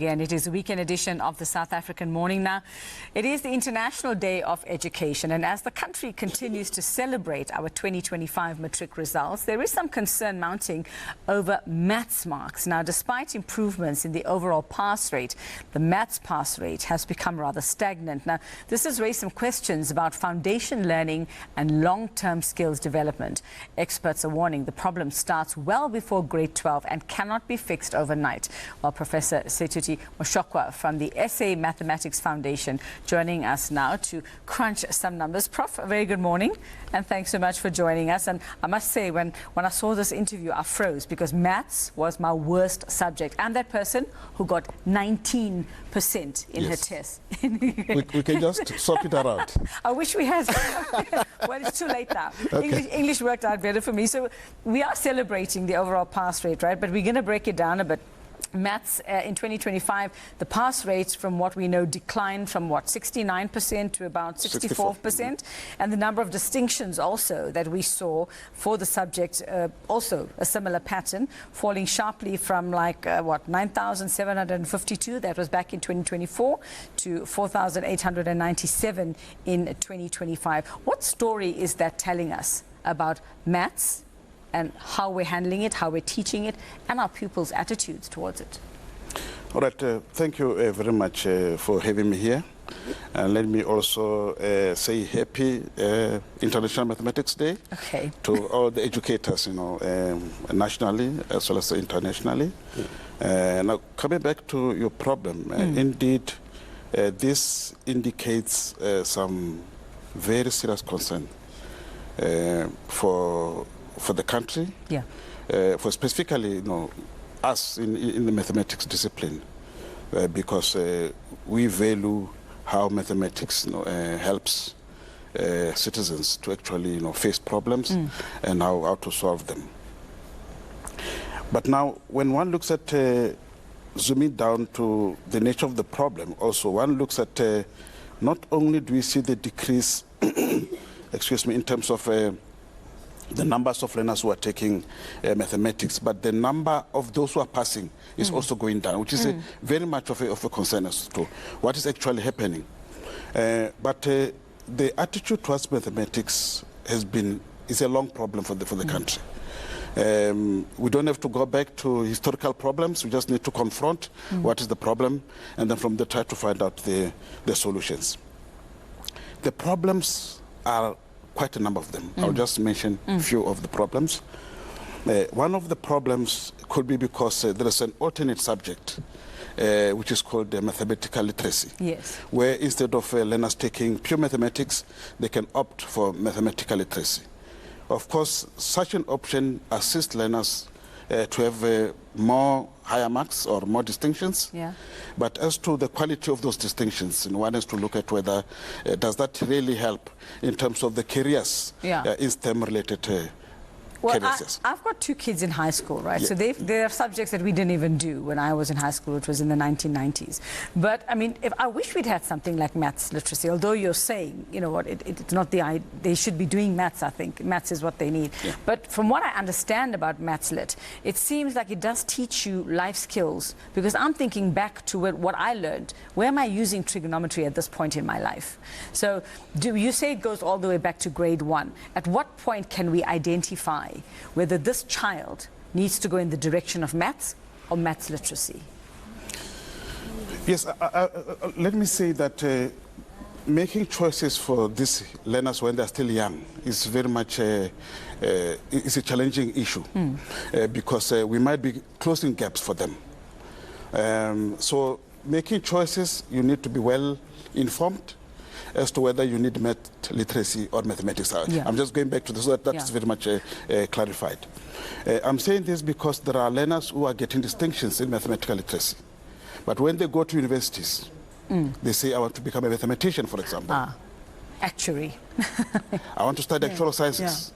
Again, it is a weekend edition of the South African Morning now. It is the International Day of Education, and as the country continues to celebrate our 2025 matric results, there is some concern mounting over maths marks. Now, despite improvements in the overall pass rate, the maths pass rate has become rather stagnant. Now, this has raised some questions about foundation learning and long-term skills development. Experts are warning the problem starts well before grade 12 and cannot be fixed overnight. While Professor Seithuti Moshokoa from the SA Mathematics Foundation joining us now to crunch some numbers. Prof, a very good morning and thanks so much for joining us. And I must say, when I saw this interview, I froze because maths was my worst subject. I'm that person who got 19% in her test. we can just swap it around. I wish we had. Well, it's too late now. Okay. English worked out better for me. So we are celebrating the overall pass rate, right? But we're going to break it down a bit. Maths in 2025, the pass rates from what we know declined from what, 69% to about 64%. And the number of distinctions also that we saw for the subject, also a similar pattern, falling sharply from like, 9,752, that was back in 2024, to 4,897 in 2025. What story is that telling us about maths and how we're handling it, how we're teaching it, and our pupils' attitudes towards it? All right, thank you very much for having me here. And let me also say happy International Mathematics Day to all the educators, nationally as well as internationally. Now, coming back to your problem, indeed, this indicates some very serious concern for the country, for specifically, us in the mathematics discipline, because we value how mathematics helps citizens to actually face problems and how to solve them. But now, when one looks at zooming down to the nature of the problem, also one looks at not only do we see the decrease, excuse me, in terms of the numbers of learners who are taking mathematics, but the number of those who are passing is also going down, which is very much of a concern as to what is actually happening. But the attitude towards mathematics is a long problem for the country. We don't have to go back to historical problems. We just need to confront what is the problem, and then from there try to find out the solutions. The problems are quite a number of them. I'll just mention a few of the problems. One of the problems could be because there is an alternate subject, which is called mathematical literacy, where instead of learners taking pure mathematics, they can opt for mathematical literacy. Of course, such an option assists learners to have more higher marks or more distinctions. But as to the quality of those distinctions, one has to look at whether does that really help in terms of the careers in STEM-related careers. I've got two kids in high school, right? So there are subjects that we didn't even do when I was in high school, which was in the 1990s. But I mean, I wish we'd had something like maths literacy, although you're saying, it's not they should be doing maths, I think. Maths is what they need. But from what I understand about maths lit, it seems like it does teach you life skills, because I'm thinking back to what I learned. Where am I using trigonometry at this point in my life? So do you say it goes all the way back to grade 1? At what point can we identify whether this child needs to go in the direction of maths or maths literacy? Yes, let me say that making choices for these learners when they're still young is very much is a challenging issue because we might be closing gaps for them. So making choices, you need to be well informed as to whether you need math literacy or mathematics. I'm just going back to this, so that is very much clarified. I'm saying this because there are learners who are getting distinctions in mathematical literacy. But when they go to universities, they say, I want to become a mathematician, for example. Actuary. I want to study actual sciences.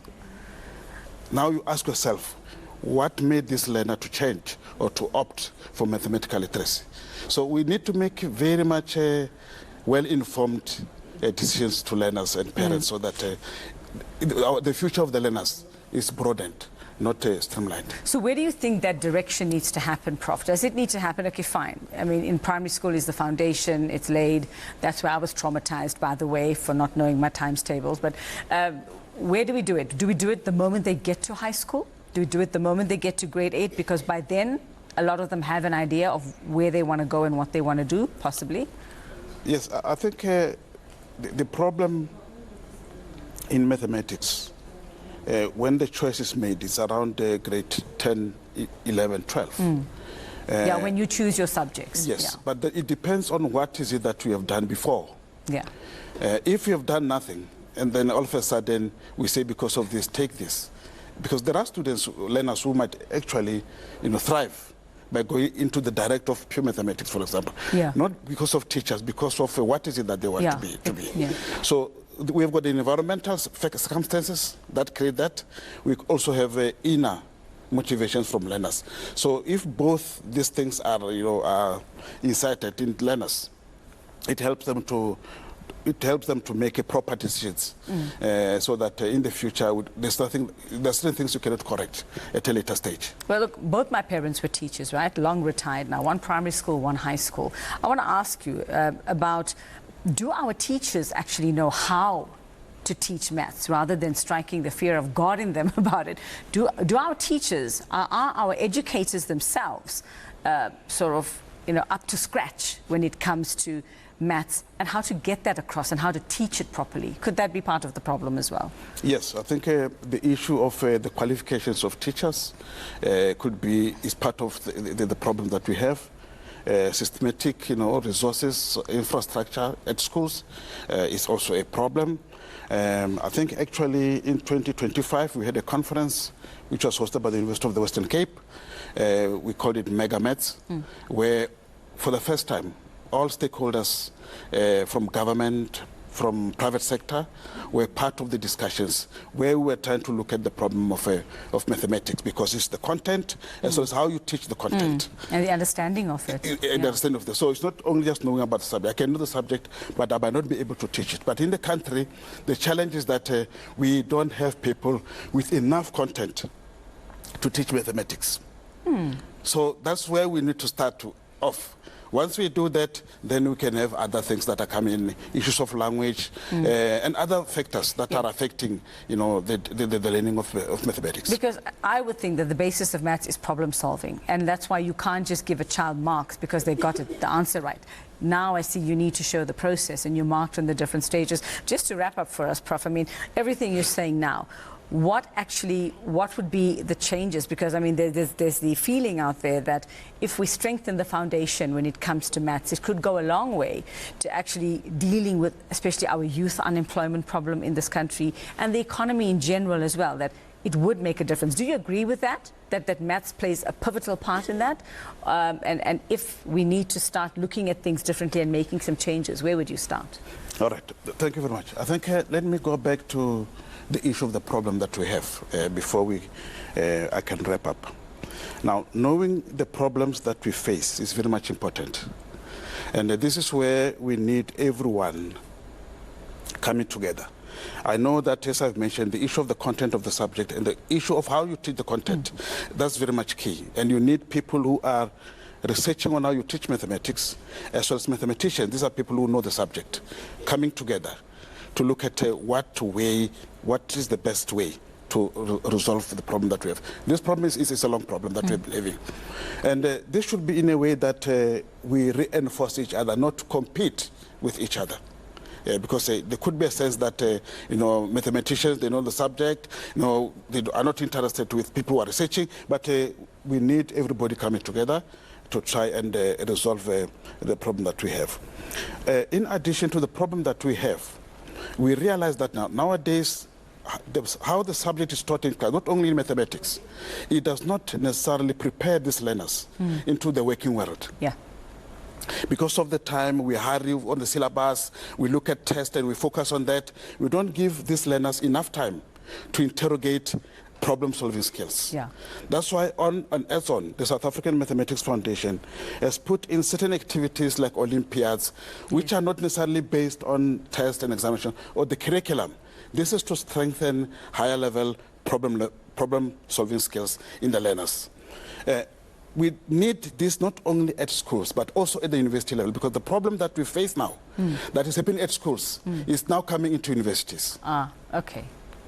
Now you ask yourself, what made this learner to change or to opt for mathematical literacy? So we need to make very much well-informed decisions to learners and parents so that the future of the learners is broadened not streamlined. So where do you think that direction needs to happen, Prof? Does it need to happen? Okay, fine. I mean, in primary school is the foundation, it's laid. That's where I was traumatized, by the way, for not knowing my times tables. But where do we do it? Do we do it the moment they get to high school? Do we do it the moment they get to grade 8? Because by then, a lot of them have an idea of where they want to go and what they want to do, possibly. Yes, I think the problem in mathematics, when the choice is made, it's around grade 10, 11, 12. Yeah, when you choose your subjects. Yes, yeah. but it depends on what is it that we have done before. Yeah. If you have done nothing, and then all of a sudden we say because of this, take this. Because there are students, learners who might actually, thrive by going into the direct of pure mathematics, for example. Yeah. Not because of teachers, because of what is it that they want yeah. to be. Yeah. So we have got the environmental circumstances that create that. We also have inner motivations from learners. So if both these things are incited in learners, it helps them to make a proper decisions, so that in the future there's certain things you cannot correct at a later stage. Well, look, both my parents were teachers, right? Long retired now, one primary school, one high school. I want to ask you about, do our teachers actually know how to teach maths rather than striking the fear of God in them about it? Do our teachers, are our educators themselves sort of up to scratch when it comes to maths and how to get that across and how to teach it properly? Could that be part of the problem as well? Yes, I think the issue of the qualifications of teachers is part of the problem that we have. Systematic, resources, infrastructure at schools is also a problem. I think actually in 2025 we had a conference which was hosted by the University of the Western Cape. We called it Mega Maths, where for the first time all stakeholders from government, from private sector, were part of the discussions where we were trying to look at the problem of mathematics, because it's the content as well as how you teach the content. And the understanding of it. The understanding of it. So it's not only just knowing about the subject. I can know the subject, but I might not be able to teach it. But in the country, the challenge is that we don't have people with enough content to teach mathematics. So that's where we need to start off. Once we do that, then we can have other things that are coming in, issues of language and other factors that are affecting, the learning of mathematics. Because I would think that the basis of maths is problem solving, and that's why you can't just give a child marks because they got the answer right. Now I see you need to show the process, and you marked on the different stages. Just to wrap up for us, Prof, I mean, everything you're saying now, what would be the changes? Because I mean, there's the feeling out there that if we strengthen the foundation when it comes to maths, it could go a long way to actually dealing with especially our youth unemployment problem in this country and the economy in general as well, that it would make a difference. Do you agree with that? That maths plays a pivotal part in that? And if we need to start looking at things differently and making some changes, where would you start? All right. Thank you very much. I think let me go back to the issue of the problem that we have before I can wrap up. Now, knowing the problems that we face is very much important. And this is where we need everyone coming together. I know that, as I've mentioned, the issue of the content of the subject and the issue of how you teach the content, that's very much key. And you need people who are researching on how you teach mathematics, as well as mathematicians. These are people who know the subject, coming together to look at what is the best way to resolve the problem that we have. This problem is a long problem that we've been having. And this should be in a way that we reinforce each other, not compete with each other. Because there could be a sense that, mathematicians, they know the subject, they are not interested with people who are researching, but we need everybody coming together to try and resolve the problem that we have. In addition to the problem that we have, we realize that nowadays, how the subject is taught in class, not only in mathematics, it does not necessarily prepare these learners into the working world. Yeah. Because of the time, we hurry on the syllabus, we look at tests and we focus on that. We don't give these learners enough time to interrogate problem-solving skills. Yeah. That's why the South African Mathematics Foundation has put in certain activities like Olympiads, which are not necessarily based on tests and examination or the curriculum. This is to strengthen higher-level problem-solving skills in the learners. We need this not only at schools, but also at the university level, because the problem that we face now, that is happening at schools, is now coming into universities. Ah, okay.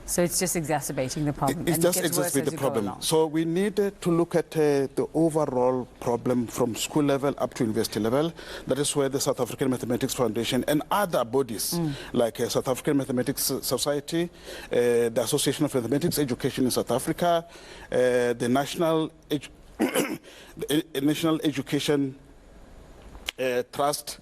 So it's just exacerbating the problem. It's just exacerbating the problem. So we need to look at the overall problem from school level up to university level. That is where the South African Mathematics Foundation and other bodies like South African Mathematics Society, the Association of Mathematics Education in South Africa, the National Education Trust,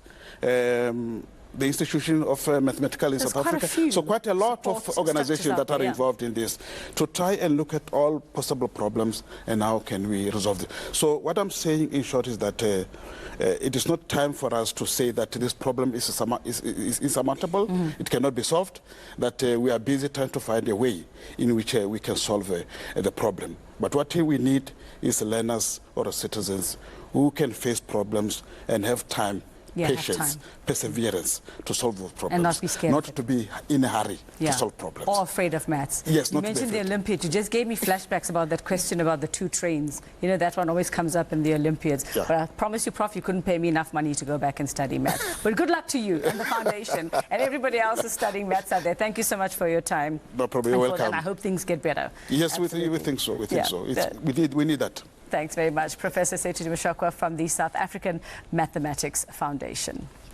the Institution of Mathematical in South Africa. So quite a lot of organizations that are involved in this to try and look at all possible problems and how can we resolve it. So what I'm saying in short is that it is not time for us to say that this problem is insurmountable, it cannot be solved, that we are busy trying to find a way in which we can solve the problem. But what we need is learners or citizens who can face problems and have time, patience, perseverance to solve those problems. And not be scared. Not to be in a hurry to solve problems. Or afraid of maths. Yes, you mentioned the Olympiad. You just gave me flashbacks about that question about the 2 trains. You know, that one always comes up in the Olympiads. But I promise you, Prof, you couldn't pay me enough money to go back and study maths. But good luck to you and the foundation and everybody else who's studying maths out there. Thank you so much for your time. No problem. You're welcome. And I hope things get better. Yes, we think so. We think so. We need that. Thanks very much, Professor Seithuti Moshokoa from the South African Mathematics Foundation.